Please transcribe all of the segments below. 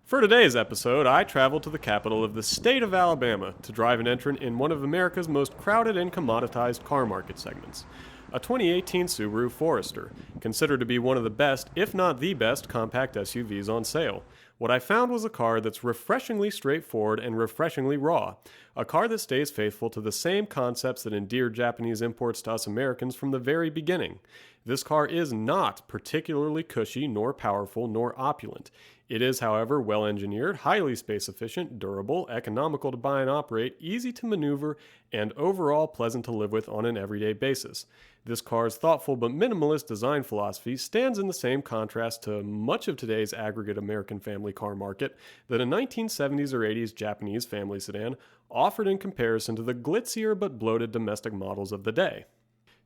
For today's episode, I traveled to the capital of the state of Alabama to drive an entrant in one of America's most crowded and commoditized car market segments, a 2018 Subaru Forester, considered to be one of the best, if not the best, compact SUVs on sale. What I found was a car that's refreshingly straightforward and refreshingly raw, a car that stays faithful to the same concepts that endeared Japanese imports to us Americans from the very beginning. This car is not particularly cushy, nor powerful, nor opulent. It is, however, well engineered, highly space efficient, durable, economical to buy and operate, easy to maneuver, and overall pleasant to live with on an everyday basis. This car's thoughtful but minimalist design philosophy stands in the same contrast to much of today's aggregate American family car market that a 1970s or 80s Japanese family sedan offered in comparison to the glitzier but bloated domestic models of the day.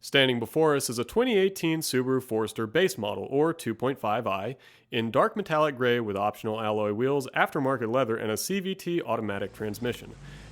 Standing before us is a 2018 Subaru Forester base model, or 2.5i, in dark metallic gray with optional alloy wheels, aftermarket leather, and a CVT automatic transmission.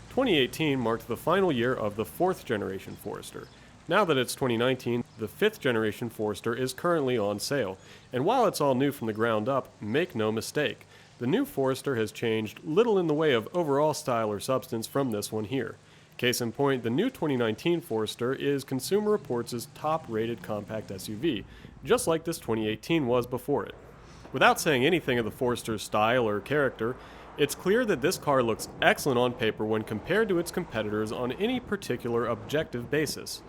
2018 marked the final year of the 4th generation Forester. Now that it's 2019, the 5th generation Forester is currently on sale, and while it's all new from the ground up, make no mistake, the new Forester has changed little in the way of overall style or substance from this one here. Case in point, the new 2019 Forester is Consumer Reports' top-rated compact SUV, just like this 2018 was before it. Without saying anything of the Forester's style or character, it's clear that this car looks excellent on paper when compared to its competitors on any particular objective basis.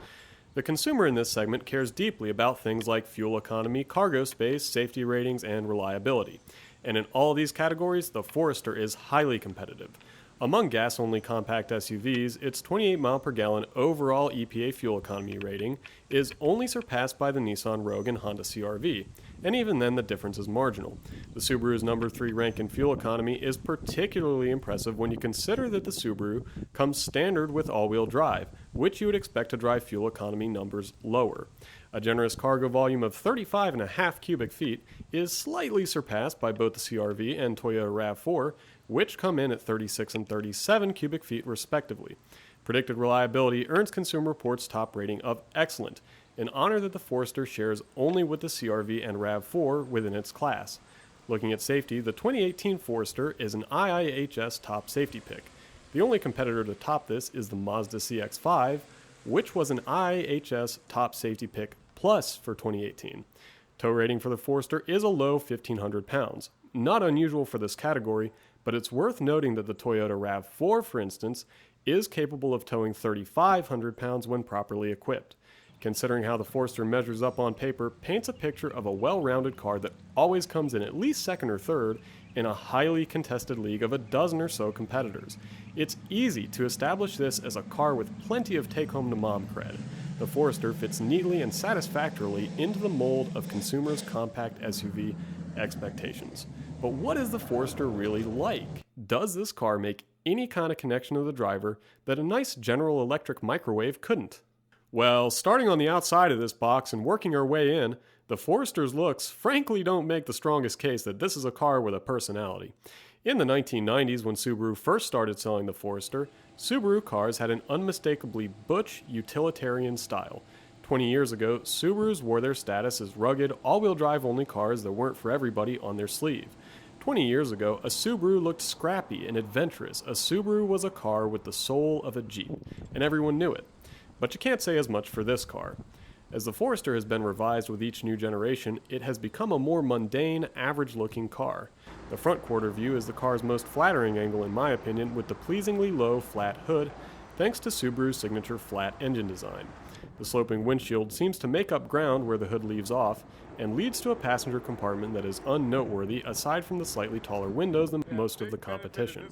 The consumer in this segment cares deeply about things like fuel economy, cargo space, safety ratings, and reliability. And in all these categories, the Forester is highly competitive. Among gas-only compact SUVs, its 28 mpg overall EPA fuel economy rating is only surpassed by the Nissan Rogue and Honda CR-V, and even then the difference is marginal. The Subaru's number 3 rank in fuel economy is particularly impressive when you consider that the Subaru comes standard with all-wheel drive, which you would expect to drive fuel economy numbers lower. A generous cargo volume of 35.5 cubic feet is slightly surpassed by both the CR-V and Toyota RAV4, which come in at 36 and 37 cubic feet respectively. Predicted reliability earns Consumer Reports' top rating of excellent, an honor that the Forester shares only with the CR-V and RAV4 within its class. Looking at safety, the 2018 Forester is an IIHS top safety pick. The only competitor to top this is the Mazda CX-5, which was an IIHS top safety pick plus for 2018. Tow rating for the Forester is a low 1,500 pounds. Not unusual for this category, but it's worth noting that the Toyota RAV4, for instance, is capable of towing 3,500 pounds when properly equipped. Considering how the Forester measures up on paper, paints a picture of a well-rounded car that always comes in at least second or third in a highly contested league of a dozen or so competitors. It's easy to establish this as a car with plenty of take-home-to-mom cred. The Forester fits neatly and satisfactorily into the mold of consumers' compact SUV expectations. But what is the Forester really like? Does this car make any kind of connection to the driver that a nice General Electric microwave couldn't? Well, starting on the outside of this box and working our way in, the Forester's looks frankly don't make the strongest case that this is a car with a personality. In the 1990s, when Subaru first started selling the Forester, Subaru cars had an unmistakably butch, utilitarian style. 20 years ago, Subarus wore their status as rugged, all-wheel drive only cars that weren't for everybody on their sleeve. 20 years ago, a Subaru looked scrappy and adventurous. A Subaru was a car with the soul of a Jeep, and everyone knew it. But you can't say as much for this car. As the Forester has been revised with each new generation, it has become a more mundane, average-looking car. The front quarter view is the car's most flattering angle in my opinion, with the pleasingly low, flat hood, thanks to Subaru's signature flat engine design. The sloping windshield seems to make up ground where the hood leaves off, and leads to a passenger compartment that is unnoteworthy aside from the slightly taller windows than most of the competition.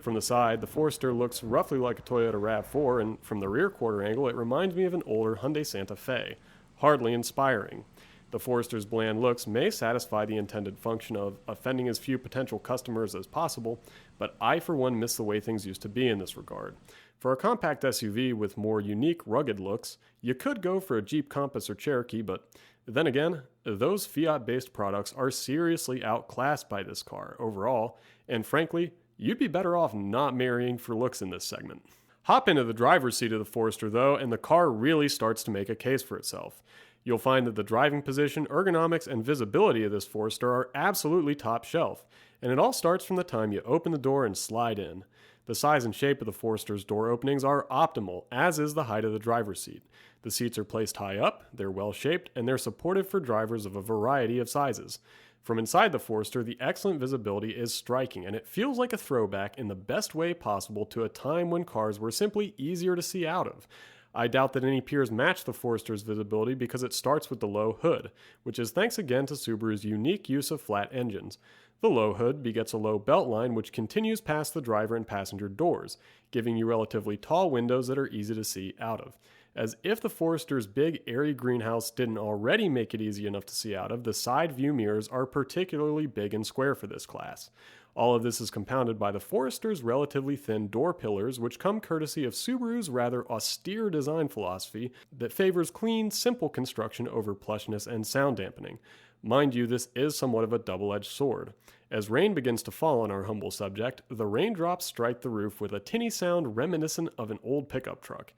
From the side, the Forester looks roughly like a Toyota RAV4, and from the rear quarter angle it reminds me of an older Hyundai Santa Fe. Hardly inspiring. The Forester's bland looks may satisfy the intended function of offending as few potential customers as possible, but I for one miss the way things used to be in this regard. For a compact SUV with more unique, rugged looks, you could go for a Jeep Compass or Cherokee, but then again, those Fiat-based products are seriously outclassed by this car overall, and frankly, you'd be better off not marrying for looks in this segment. Hop into the driver's seat of the Forester though, and the car really starts to make a case for itself. You'll find that the driving position, ergonomics, and visibility of this Forester are absolutely top shelf. and it all starts from the time you open the door and slide in. The size and shape of the Forester's door openings are optimal, as is the height of the driver's seat. The seats are placed high up, they're well shaped, and they're supportive for drivers of a variety of sizes. From inside the Forester, the excellent visibility is striking, and it feels like a throwback in the best way possible to a time when cars were simply easier to see out of. I doubt that any peers match the Forester's visibility because it starts with the low hood, which is thanks again to Subaru's unique use of flat engines. The low hood begets a low belt line which continues past the driver and passenger doors, giving you relatively tall windows that are easy to see out of. As if the Forester's big airy greenhouse didn't already make it easy enough to see out of, the side view mirrors are particularly big and square for this class. All of this is compounded by the Forester's relatively thin door pillars, which come courtesy of Subaru's rather austere design philosophy that favors clean, simple construction over plushness and sound dampening. Mind you, this is somewhat of a double-edged sword. As rain begins to fall on our humble subject, the raindrops strike the roof with a tinny sound reminiscent of an old pickup truck.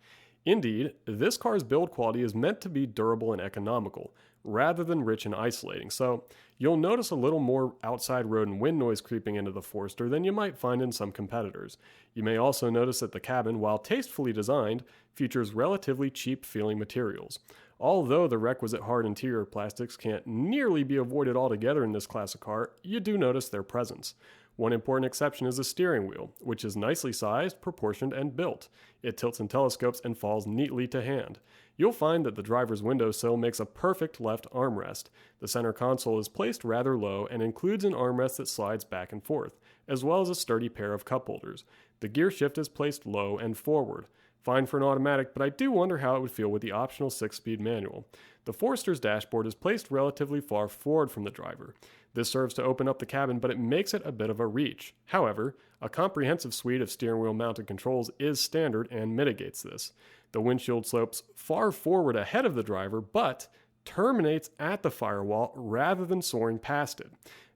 Indeed, this car's build quality is meant to be durable and economical, rather than rich and isolating, so you'll notice a little more outside road and wind noise creeping into the Forester than you might find in some competitors. You may also notice that the cabin, while tastefully designed, features relatively cheap-feeling materials. Although the requisite hard interior plastics can't nearly be avoided altogether in this class of car, you do notice their presence. One important exception is the steering wheel, which is nicely sized, proportioned, and built. It tilts and telescopes and falls neatly to hand. You'll find that the driver's windowsill makes a perfect left armrest. The center console is placed rather low and includes an armrest that slides back and forth, as well as a sturdy pair of cup holders. The gear shift is placed low and forward. Fine for an automatic, but I do wonder how it would feel with the optional 6-speed manual. The Forester's dashboard is placed relatively far forward from the driver. This serves to open up the cabin, but it makes it a bit of a reach. However, a comprehensive suite of steering wheel mounted controls is standard and mitigates this. The windshield slopes far forward ahead of the driver, but terminates at the firewall rather than soaring past it.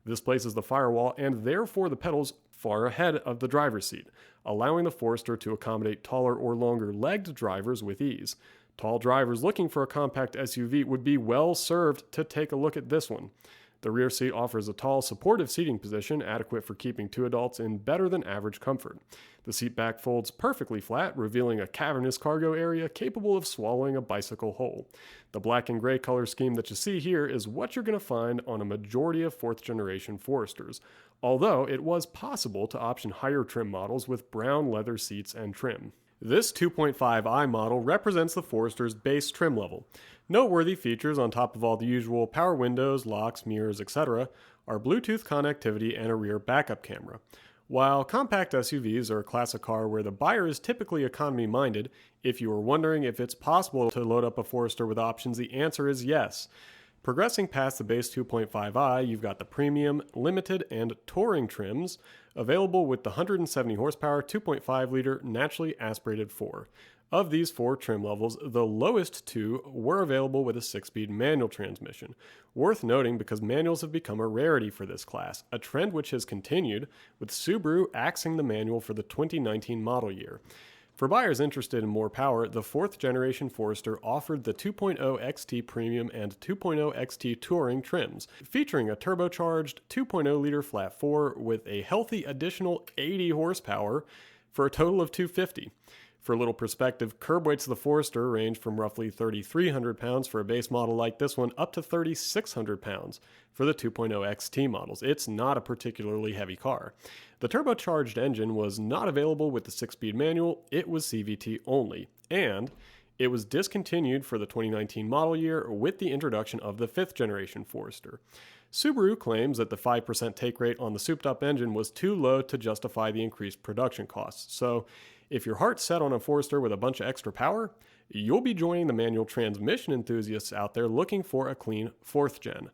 This places the firewall and therefore the pedals far ahead of the driver's seat, allowing the Forester to accommodate taller or longer-legged drivers with ease. Tall drivers looking for a compact SUV would be well served to take a look at this one. The rear seat offers a tall, supportive seating position adequate for keeping two adults in better than average comfort. The seat back folds perfectly flat, revealing a cavernous cargo area capable of swallowing a bicycle whole. The black and gray color scheme that you see here is what you're going to find on a majority of fourth-generation Foresters, although it was possible to option higher trim models with brown leather seats and trim. This 2.5i model represents the Forester's base trim level. Noteworthy features on top of all the usual power windows, locks, mirrors, etc. are Bluetooth connectivity and a rear backup camera. While compact SUVs are a class of car where the buyer is typically economy-minded, if you are wondering if it's possible to load up a Forester with options, the answer is yes. Progressing past the base 2.5i, you've got the premium, limited, and touring trims available with the 170 horsepower 2.5-liter naturally aspirated 4. Of these 4 trim levels, the lowest 2 were available with a 6-speed manual transmission. Worth noting because manuals have become a rarity for this class, a trend which has continued, with Subaru axing the manual for the 2019 model year. For buyers interested in more power, the 4th generation Forester offered the 2.0 XT Premium and 2.0 XT Touring trims, featuring a turbocharged 2.0-liter flat 4 with a healthy additional 80 horsepower for a total of 250. For a little perspective, curb weights of the Forester range from roughly 3,300 pounds for a base model like this one up to 3,600 pounds for the 2.0 XT models. It's not a particularly heavy car. The turbocharged engine was not available with the 6-speed manual, it was CVT only, and it was discontinued for the 2019 model year with the introduction of the 5th generation Forester. Subaru claims that the 5% take rate on the souped-up engine was too low to justify the increased production costs, so if your heart's set on a Forester with a bunch of extra power, you'll be joining the manual transmission enthusiasts out there looking for a clean 4th gen.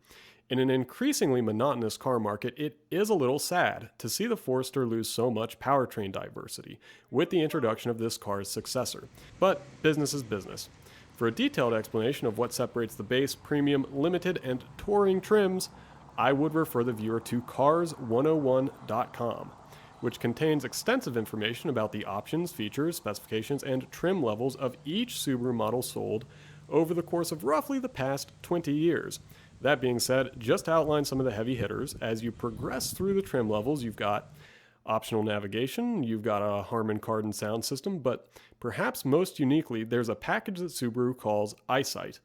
In an increasingly monotonous car market, it is a little sad to see the Forester lose so much powertrain diversity with the introduction of this car's successor. But business is business. For a detailed explanation of what separates the base, premium, limited, and touring trims, I would refer the viewer to cars101.com, which contains extensive information about the options, features, specifications, and trim levels of each Subaru model sold over the course of roughly the past 20 years. That being said, just to outline some of the heavy hitters, as you progress through the trim levels, you've got optional navigation, you've got a Harman Kardon sound system, but perhaps most uniquely, there's a package that Subaru calls EyeSight.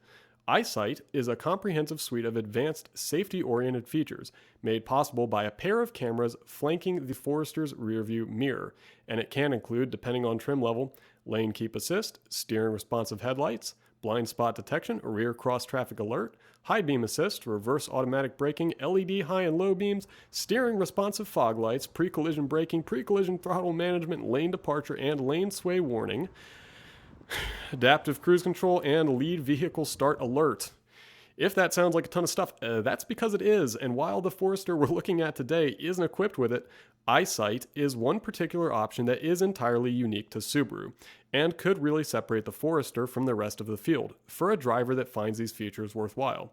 EyeSight is a comprehensive suite of advanced safety-oriented features made possible by a pair of cameras flanking the Forester's rearview mirror, and it can include, depending on trim level, lane keep assist, steering responsive headlights, blind spot detection, rear cross traffic alert, high beam assist, reverse automatic braking, LED high and low beams, steering responsive fog lights, pre-collision braking, pre-collision throttle management, lane departure and lane sway warning, adaptive cruise control, and lead vehicle start alert. If that sounds like a ton of stuff, that's because it is, and while the Forester we're looking at today isn't equipped with it, EyeSight is one particular option that is entirely unique to Subaru, and could really separate the Forester from the rest of the field, for a driver that finds these features worthwhile.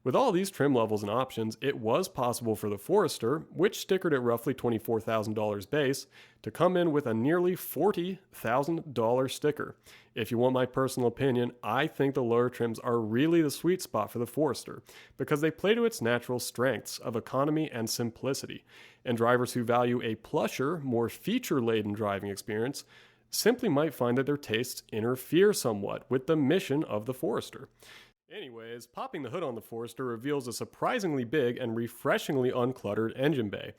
With all these trim levels and options, it was possible for the Forester, which stickered at roughly $24,000 base, to come in with a nearly $40,000 sticker. If you want my personal opinion, I think the lower trims are really the sweet spot for the Forester, because they play to its natural strengths of economy and simplicity, and drivers who value a plusher, more feature-laden driving experience simply might find that their tastes interfere somewhat with the mission of the Forester. Anyways, popping the hood on the Forester reveals a surprisingly big and refreshingly uncluttered engine bay.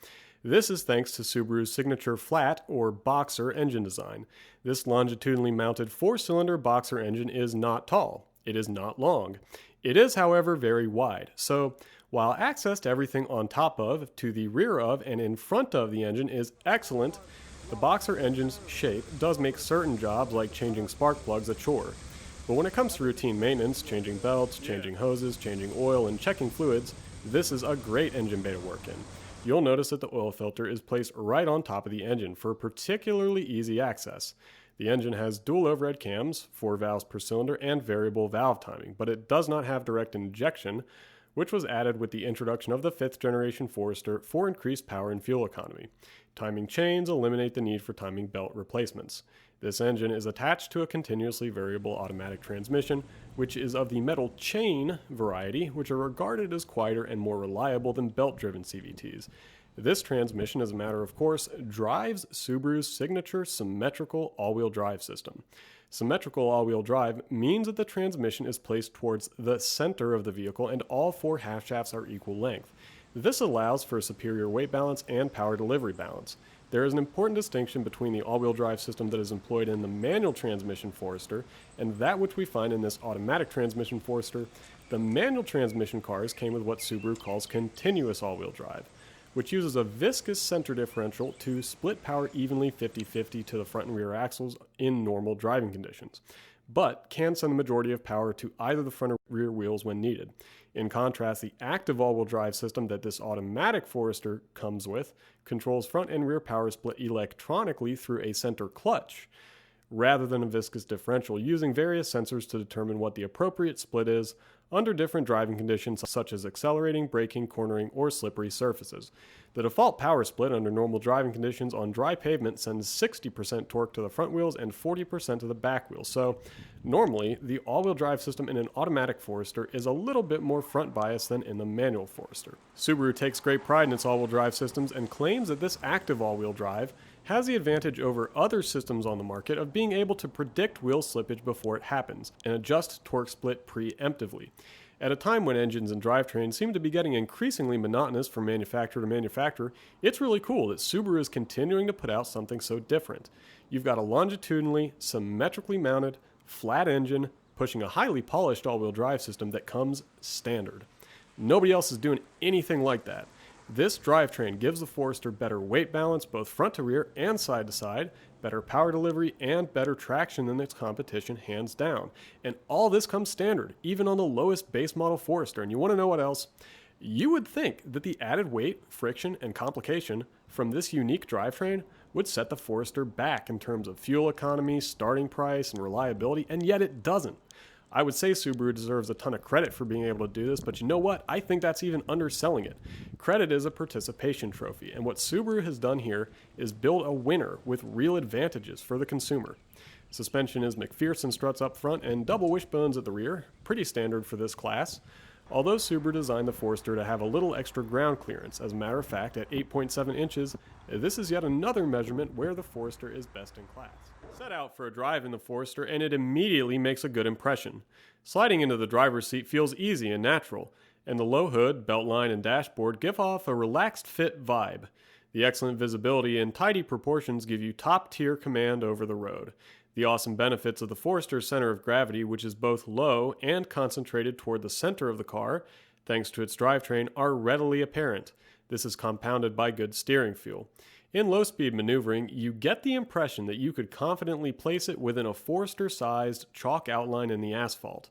This is thanks to Subaru's signature flat, or boxer, engine design. This longitudinally mounted 4-cylinder boxer engine is not tall. It is not long. It is, however, very wide. So, while access to everything on top of, to the rear of, and in front of the engine is excellent, the boxer engine's shape does make certain jobs like changing spark plugs a chore. But when it comes to routine maintenance, changing belts, changing hoses, changing oil, and checking fluids, this is a great engine bay to work in. You'll notice that the oil filter is placed right on top of the engine for particularly easy access. The engine has dual overhead cams, 4 valves per cylinder, and variable valve timing, but it does not have direct injection, which was added with the introduction of the 5th generation Forester for increased power and fuel economy. Timing chains eliminate the need for timing belt replacements. This engine is attached to a continuously variable automatic transmission, which is of the metal chain variety, which are regarded as quieter and more reliable than belt-driven CVTs. This transmission, as a matter of course, drives Subaru's signature symmetrical all-wheel drive system. Symmetrical all-wheel drive means that the transmission is placed towards the center of the vehicle and all 4 half shafts are equal length. This allows for superior weight balance and power delivery balance. There is an important distinction between the all-wheel drive system that is employed in the manual transmission Forester and that which we find in this automatic transmission Forester. The manual transmission cars came with what Subaru calls continuous all-wheel drive, which uses a viscous center differential to split power evenly 50-50 to the front and rear axles in normal driving conditions, but can send the majority of power to either the front or rear wheels when needed. In contrast, the active all-wheel drive system that this automatic Forester comes with controls front and rear power split electronically through a center clutch, rather than a viscous differential, using various sensors to determine what the appropriate split is under different driving conditions such as accelerating, braking, cornering, or slippery surfaces. The default power split under normal driving conditions on dry pavement sends 60% torque to the front wheels and 40% to the back wheels. So, normally, the all-wheel drive system in an automatic Forester is a little bit more front biased than in the manual Forester. Subaru takes great pride in its all-wheel drive systems and claims that this active all-wheel drive has the advantage over other systems on the market of being able to predict wheel slippage before it happens and adjust torque split preemptively. At a time when engines and drivetrains seem to be getting increasingly monotonous from manufacturer to manufacturer, it's really cool that Subaru is continuing to put out something so different. You've got a longitudinally, symmetrically mounted, flat engine pushing a highly polished all-wheel drive system that comes standard. Nobody else is doing anything like that. This drivetrain gives the Forester better weight balance both front to rear and side to side, better power delivery, and better traction than its competition hands down. And all this comes standard, even on the lowest base model Forester. And you want to know what else? You would think that the added weight, friction, and complication from this unique drivetrain would set the Forester back in terms of fuel economy, starting price, and reliability, and yet it doesn't. I would say Subaru deserves a ton of credit for being able to do this, but you know what? I think that's even underselling it. Credit is a participation trophy, and what Subaru has done here is build a winner with real advantages for the consumer. Suspension is McPherson struts up front and double wishbones at the rear, pretty standard for this class. Although Subaru designed the Forester to have a little extra ground clearance, as a matter of fact, at 8.7 inches, this is yet another measurement where the Forester is best in class. Set out for a drive in the Forester and it immediately makes a good impression. Sliding into the driver's seat feels easy and natural, and the low hood, beltline, and dashboard give off a relaxed fit vibe. The excellent visibility and tidy proportions give you top-tier command over the road. The awesome benefits of the Forester's center of gravity, which is both low and concentrated toward the center of the car, thanks to its drivetrain, are readily apparent. This is compounded by good steering feel. In low-speed maneuvering, you get the impression that you could confidently place it within a Forester-sized chalk outline in the asphalt.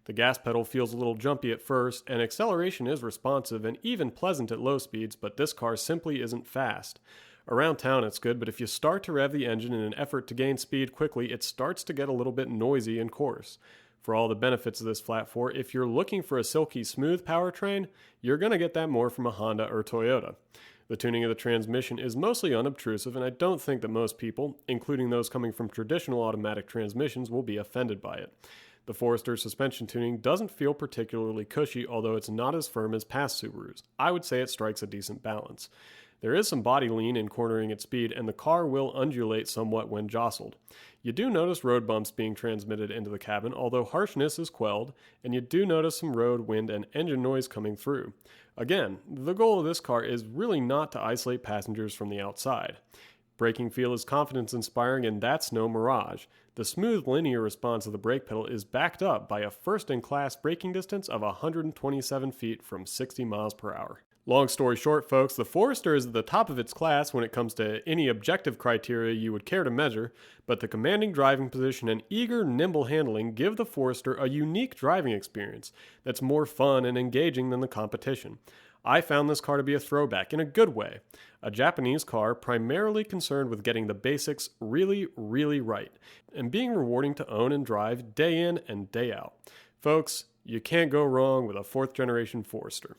The gas pedal feels a little jumpy at first, and acceleration is responsive and even pleasant at low speeds, but this car simply isn't fast. Around town it's good, but if you start to rev the engine in an effort to gain speed quickly, it starts to get a little bit noisy and coarse. For all the benefits of this flat four, if you're looking for a silky smooth powertrain, you're going to get that more from a Honda or Toyota. The tuning of the transmission is mostly unobtrusive, and I don't think that most people, including those coming from traditional automatic transmissions, will be offended by it. The Forester's suspension tuning doesn't feel particularly cushy, although it's not as firm as past Subarus. I would say it strikes a decent balance. There is some body lean in cornering at speed, and the car will undulate somewhat when jostled. You do notice road bumps being transmitted into the cabin, although harshness is quelled, and you do notice some road, wind, and engine noise coming through. Again, the goal of this car is really not to isolate passengers from the outside. Braking feel is confidence-inspiring, and that's no mirage. The smooth linear response of the brake pedal is backed up by a first-in-class braking distance of 127 feet from 60 miles per hour. Long story short, folks, the Forester is at the top of its class when it comes to any objective criteria you would care to measure, but the commanding driving position and eager, nimble handling give the Forester a unique driving experience that's more fun and engaging than the competition. I found this car to be a throwback in a good way. A Japanese car primarily concerned with getting the basics really, really right, and being rewarding to own and drive day in and day out. Folks, you can't go wrong with a fourth generation Forester.